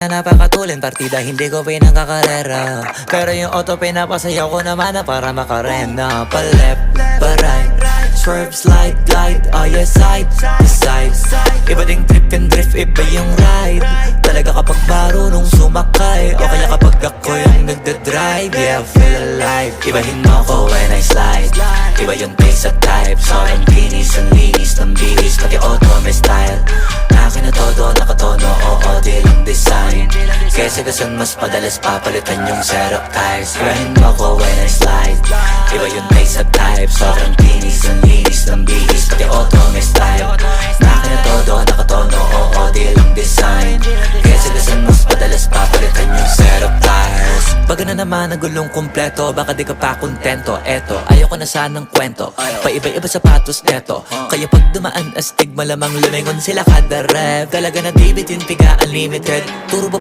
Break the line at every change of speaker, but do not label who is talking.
Napakatulin partida, hindi ko pinangkakarera. Pero yung auto pinapasayaw ko naman na para makarena. Pa left, pa right, swerve, slide, glide. Oh yeah, side to side. Iba ding trip and drift, iba yung ride. Talaga kapag marunong sumakay, o kaya kapag ako yung nagdadrive. Yeah, feel alive. Ibahin mo ko when I slide. Iba yung pace at type. Sobrang kinis, ang linis ng bihis. Pati auto may style. Akin na todo, nakatono, oo, di lang design. Kesa gasan mas madalas papalitan yung setup tires. Ibahin mo ko when I slide. Iba yung pace at type. Sobrang kinis, ang linis ng bihis. Pati auto may style. Akin na todo, nakatono, oo, di lang design. Kesa gasan mas madalas papalitan yung setup tires. Pag na naman ang gulong kumpleto, baka di ka pa kontento. Eto, ayoko na sanang kwento. Paiba-iba sapatos neto. Kaya pag dumaan astig, malamang lumingon sila kada rep. Talaga na David yung tiga unlimited. Turbo